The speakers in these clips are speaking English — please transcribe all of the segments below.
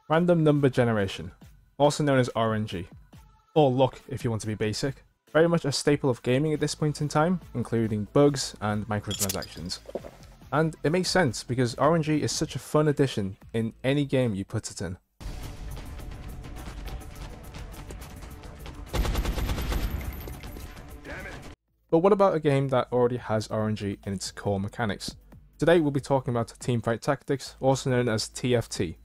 Random number generation, also known as RNG, or luck if you want to be basic. Very much a staple of gaming at this point in time, including bugs and microtransactions. And it makes sense because RNG is such a fun addition in any game you put it in. But what about a game that already has RNG in its core mechanics? Today we'll be talking about Teamfight Tactics, also known as TFT.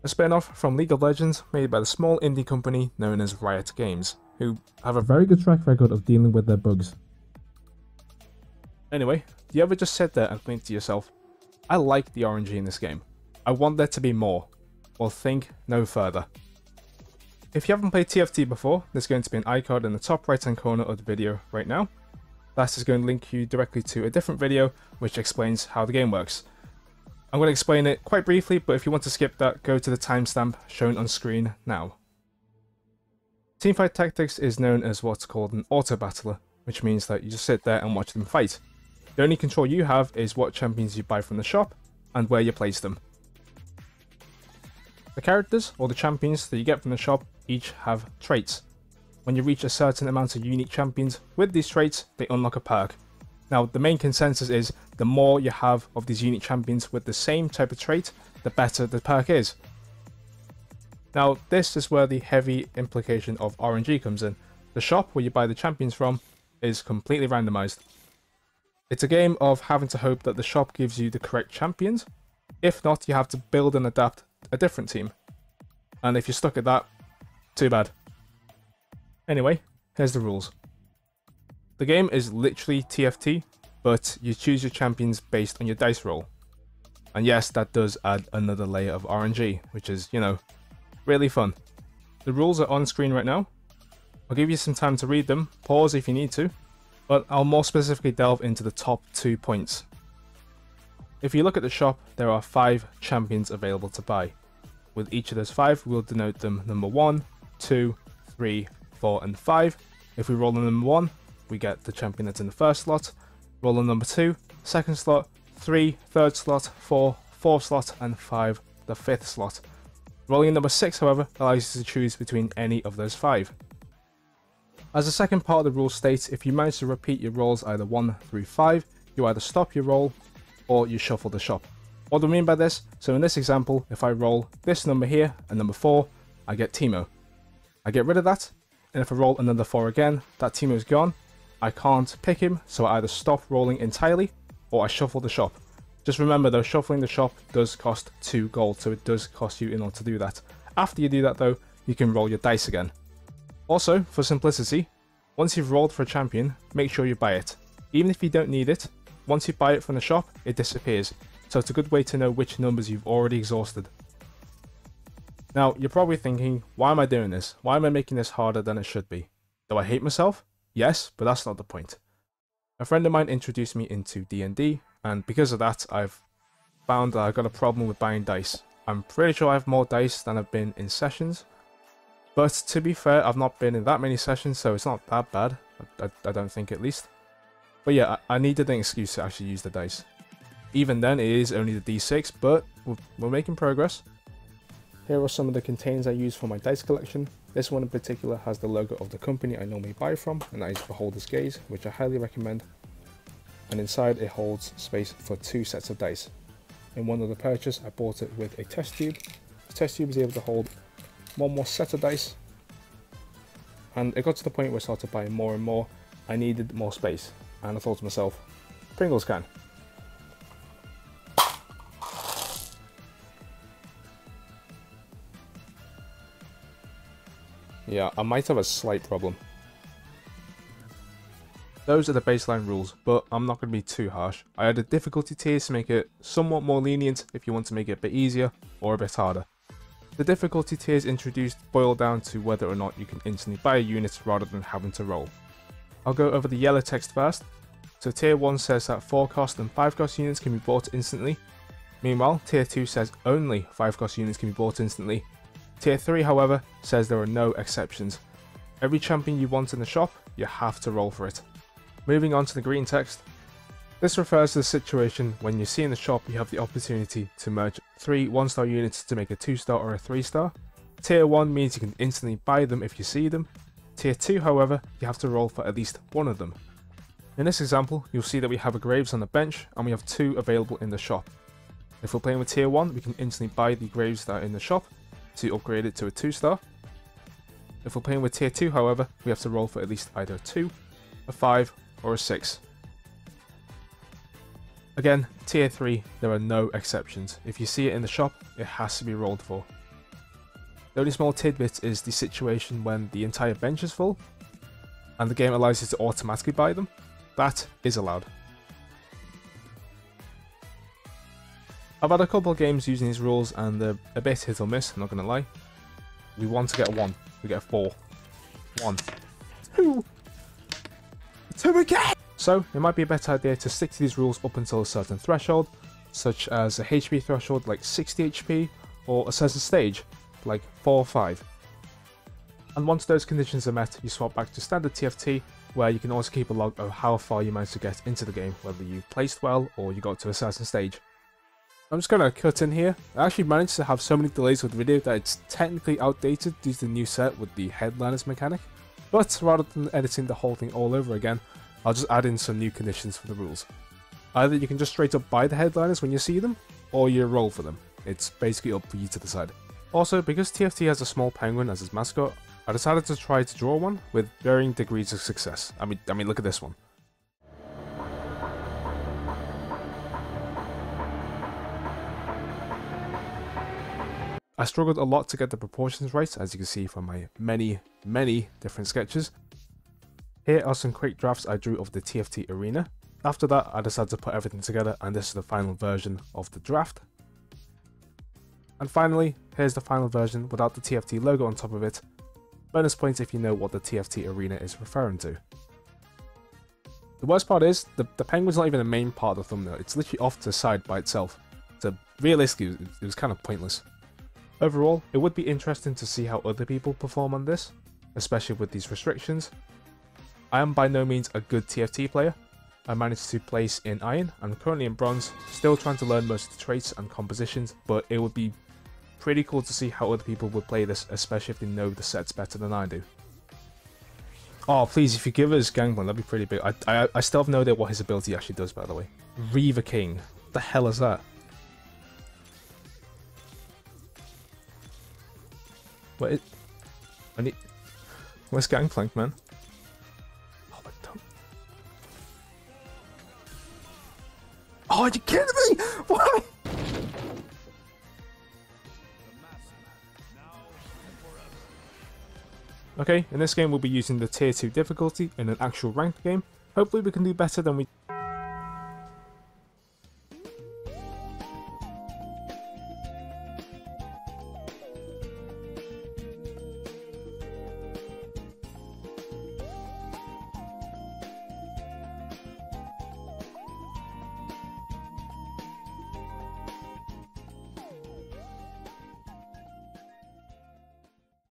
A spin-off from League of Legends made by the small indie company known as Riot Games, who have a very good track record of dealing with their bugs. Anyway, do you ever just sit there and think to yourself, I like the RNG in this game, I want there to be more? Well, think no further. If you haven't played TFT before, there's going to be an icon in the top right hand corner of the video right now. That is going to link you directly to a different video which explains how the game works. I'm going to explain it quite briefly, but if you want to skip that, go to the timestamp shown on screen now. Teamfight Tactics is known as what's called an auto-battler, which means that you just sit there and watch them fight. The only control you have is what champions you buy from the shop and where you place them. The characters, or the champions that you get from the shop, each have traits. When you reach a certain amount of unique champions with these traits, they unlock a perk. Now, the main consensus is the more you have of these unique champions with the same type of trait, the better the perk is. Now, this is where the heavy implication of RNG comes in. The shop where you buy the champions from is completely randomized. It's a game of having to hope that the shop gives you the correct champions. If not, you have to build and adapt a different team. And if you're stuck at that, too bad. Anyway, here's the rules. The game is literally TFT, but you choose your champions based on your dice roll. And yes, that does add another layer of RNG, which is, you know, really fun. The rules are on screen right now. I'll give you some time to read them, pause if you need to, but I'll more specifically delve into the top 2 points. If you look at the shop, there are 5 champions available to buy. With each of those 5, we'll denote them number 1, 2, 3, 4, and 5. If we roll a number 1, we get the champion that's in the first slot. Roll a number 2, second slot, 3, third slot, 4, fourth slot, and 5, the fifth slot. Rolling a number 6, however, allows you to choose between any of those 5. As the second part of the rule states, if you manage to repeat your rolls either 1 through 5, you either stop your roll or you shuffle the shop. What do I mean by this? So in this example, if I roll this number here and number 4, I get Teemo. I get rid of that, and if I roll another 4 again, that Teemo's gone. I can't pick him, so I either stop rolling entirely or I shuffle the shop. Just remember though, shuffling the shop does cost 2 gold, so it does cost you in order to do that. After you do that though, you can roll your dice again. Also, for simplicity, once you've rolled for a champion, make sure you buy it. Even if you don't need it, once you buy it from the shop, it disappears. So it's a good way to know which numbers you've already exhausted. Now, you're probably thinking, why am I doing this? Why am I making this harder than it should be? Do I hate myself? Yes, but that's not the point. A friend of mine introduced me into D&D, and because of that, I've found that I've got a problem with buying dice. I'm pretty sure I have more dice than I've been in sessions, but to be fair, I've not been in that many sessions, so it's not that bad. I don't think, at least. But yeah, I needed an excuse to actually use the dice. Even then, it is only the D6, but we're making progress. Here are some of the containers I use for my dice collection. This one in particular has the logo of the company I normally buy from, and that is Beholder's Gaze, which I highly recommend. And inside it holds space for 2 sets of dice. In one of the purchase, I bought it with a test tube. The test tube is able to hold 1 more set of dice. And it got to the point where I started buying more and more. I needed more space, and I thought to myself, Pringles can. Yeah, I might have a slight problem. Those are the baseline rules, but I'm not going to be too harsh. I added difficulty tiers to make it somewhat more lenient if you want to make it a bit easier or a bit harder. The difficulty tiers introduced boil down to whether or not you can instantly buy a unit rather than having to roll. I'll go over the yellow text first. So tier 1 says that 4 cost and 5 cost units can be bought instantly. Meanwhile, tier 2 says only 5 cost units can be bought instantly. Tier 3, however, says there are no exceptions. Every champion you want in the shop, you have to roll for it. Moving on to the green text. This refers to the situation when you see in the shop you have the opportunity to merge 3 1-star units to make a 2-star or a 3-star. Tier 1 means you can instantly buy them if you see them. Tier 2, however, you have to roll for at least one of them. In this example, you'll see that we have a Graves on the bench and we have 2 available in the shop. If we're playing with Tier 1, we can instantly buy the Graves that are in the shop to upgrade it to a 2-star. If we're playing with Tier 2, however, we have to roll for at least either a 2, a 5, or a 6. Again, Tier 3, there are no exceptions. If you see it in the shop, it has to be rolled for. The only small tidbit is the situation when the entire bench is full, and the game allows you to automatically buy them. That is allowed. I've had a couple of games using these rules and they're a bit hit or miss, I'm not going to lie. We want to get a 1, we get a 4. 1. 2! 2 again! So, it might be a better idea to stick to these rules up until a certain threshold, such as a HP threshold like 60 HP, or a certain stage, like 4 or 5. And once those conditions are met, you swap back to standard TFT, where you can also keep a log of how far you managed to get into the game, whether you placed well or you got to a certain stage. I'm just going to cut in here. I actually managed to have so many delays with the video that it's technically outdated due to the new set with the headliners mechanic, but rather than editing the whole thing all over again, I'll just add in some new conditions for the rules. Either you can just straight up buy the headliners when you see them, or you roll for them. It's basically up for you to decide. Also, because TFT has a small penguin as its mascot, I decided to try to draw one with varying degrees of success. I mean, look at this one. I struggled a lot to get the proportions right, as you can see from my many different sketches. Here are some quick drafts I drew of the TFT arena. After that, I decided to put everything together, and this is the final version of the draft. And finally, here's the final version without the TFT logo on top of it. Bonus points if you know what the TFT arena is referring to. The worst part is, the penguin's not even a main part of the thumbnail, it's literally off to the side by itself. So realistically, it was kind of pointless. Overall, it would be interesting to see how other people perform on this, especially with these restrictions. I am by no means a good TFT player. I managed to place in Iron, I'm currently in Bronze, still trying to learn most of the traits and compositions, but it would be pretty cool to see how other people would play this, especially if they know the sets better than I do. Oh, please, if you give us Gangplank, that'd be pretty big. I still have no idea what his ability actually does, by the way. Reaver King. What the hell is that? Wait, where's Gangplank, man? Oh, but don't. Oh, are you kidding me? Why? Okay, in this game we'll be using the tier 2 difficulty in an actual ranked game. Hopefully we can do better than we